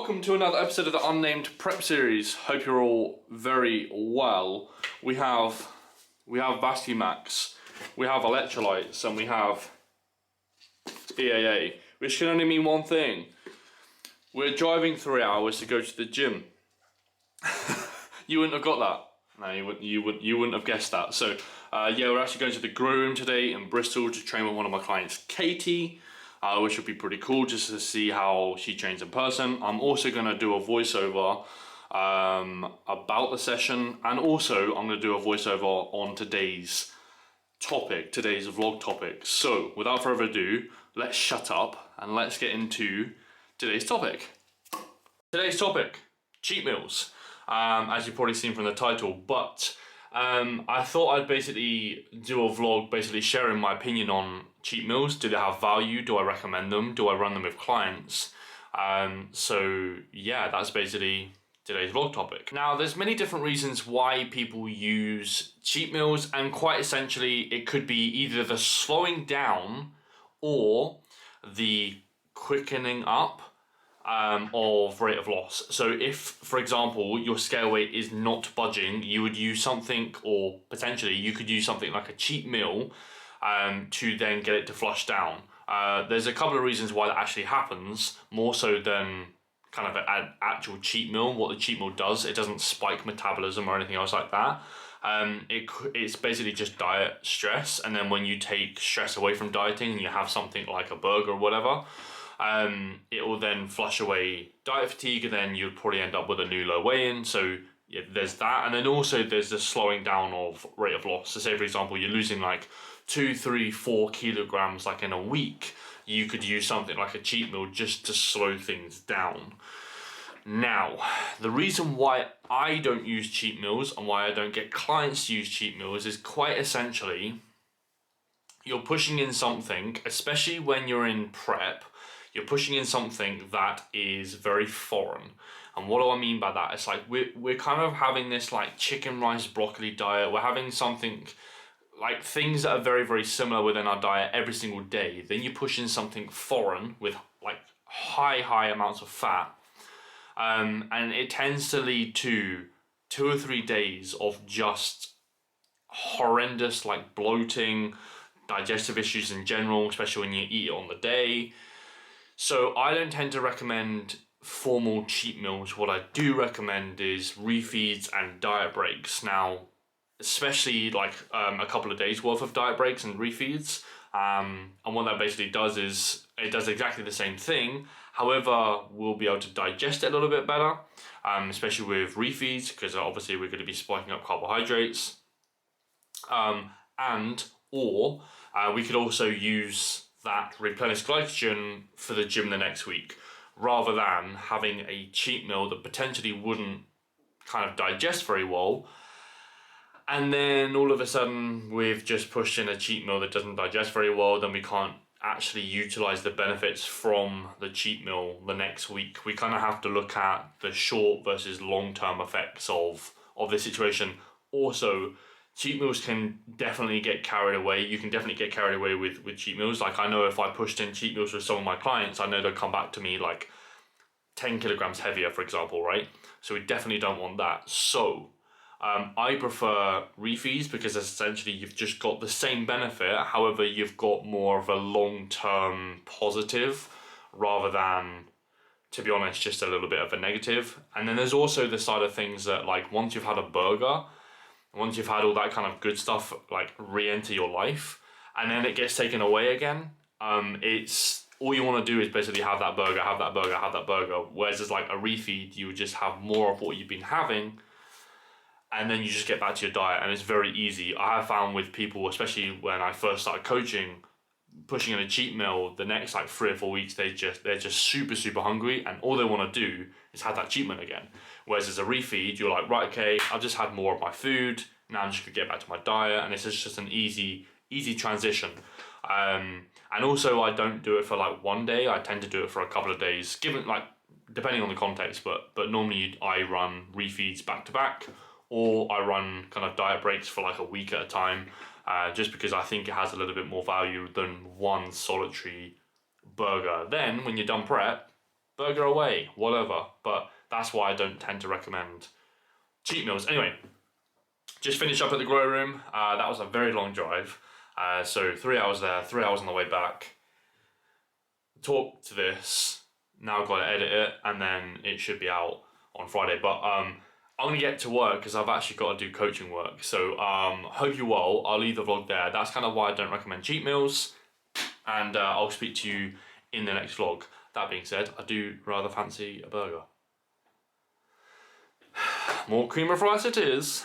welcome to another episode of the Unnamed Prep Series. Hope you're all very well. We have Vastimax, we have electrolytes, and we have EAA, which can only mean one thing. We're driving 3 hours to go to the gym. You wouldn't have got that. No, you wouldn't have guessed that. So, yeah, we're actually going to the Grow Room today in Bristol to train with one of my clients, Katie. Which would be pretty cool just to see how she trains in person. I'm also going to do a voiceover about the session, and also I'm going to do a voiceover on today's vlog topic. So without further ado, let's shut up and let's get into today's topic. Today's topic, cheat meals, as you've probably seen from the title, but I thought I'd basically do a vlog basically sharing my opinion on cheat meals. Do they have value? Do I recommend them? Do I run them with clients? So yeah, that's basically today's vlog topic. Now, there's many different reasons why people use cheat meals, and quite essentially it could be either the slowing down or the quickening up of rate of loss. So if, for example, your scale weight is not budging, you would use something, or potentially you could use something like a cheat meal to then get it to flush down. There's a couple of reasons why that actually happens, more so than kind of an actual cheat meal. What the cheat meal does, it doesn't spike metabolism or anything else like that. It's basically just diet stress, and then when you take stress away from dieting and you have something like a burger or whatever, it will then flush away diet fatigue, and then you'd probably end up with a new low weigh-in. So yeah, there's that, and then also there's the slowing down of rate of loss. So say, for example, you're losing like 2, 3, 4 kilograms like in a week, you could use something like a cheat meal just to slow things down. Now, the reason why I don't use cheat meals and why I don't get clients to use cheat meals is quite essentially, you're pushing in something, especially when you're in prep, you're pushing in something that is very foreign. And what do I mean by that? It's like we're kind of having this like chicken, rice, broccoli diet. We're having something like things that are very, very similar within our diet every single day. Then you push in something foreign with like high amounts of fat. And it tends to lead to 2 or 3 days of just horrendous like bloating, digestive issues in general, especially when you eat it on the day. So I don't tend to recommend formal cheat meals. What I do recommend is refeeds and diet breaks. Now, especially like a couple of days worth of diet breaks and refeeds. And what that basically does is it does exactly the same thing. However, we'll be able to digest it a little bit better, especially with refeeds, because obviously we're going to be spiking up carbohydrates. Or we could also use that replenished glycogen for the gym the next week, rather than having a cheat meal that potentially wouldn't kind of digest very well, and then all of a sudden we've just pushed in a cheat meal that doesn't digest very well. Then we can't actually utilize the benefits from the cheat meal the next week. We kind of have to look at the short versus long-term effects of the situation. Also, cheat meals can definitely get carried away. You can definitely get carried away with cheat meals. Like, I know if I pushed in cheat meals with some of my clients, I know they'll come back to me like 10 kilograms heavier, for example, right? So we definitely don't want that. So I prefer refeeds, because essentially you've just got the same benefit. However, you've got more of a long-term positive rather than, to be honest, just a little bit of a negative. And then there's also the side of things that, like, once you've had a burger, once you've had all that kind of good stuff like re-enter your life, and then it gets taken away again, it's all you want to do is basically have that burger. Whereas it's like a refeed, you would just have more of what you've been having, and then you just get back to your diet, and it's very easy. I have found with people, especially when I first started coaching, pushing in a cheat meal, the next like 3 or 4 weeks, they're just super hungry, and all they want to do is have that cheat meal again. Whereas as a refeed, you're like, right, okay, I've just had more of my food, now I'm just gonna get back to my diet, and it's just an easy transition. And also, I don't do it for like 1 day. I tend to do it for a couple of days, given like depending on the context. But normally I run refeeds back to back, or I run kind of diet breaks for like a week at a time, just because I think it has a little bit more value than one solitary burger. Then when you're done prep, burger away, whatever. But that's why I don't tend to recommend cheat meals. Anyway, just finished up at the grow room. That was a very long drive. So 3 hours there, 3 hours on the way back. Talk to this. Now I've got to edit it, and then it should be out on Friday. But I'm gonna get to work because I've actually got to do coaching work. So hope you're well. I'll leave the vlog there. That's kind of why I don't recommend cheat meals. And I'll speak to you in the next vlog. That being said, I do rather fancy a burger. More cream of rice it is.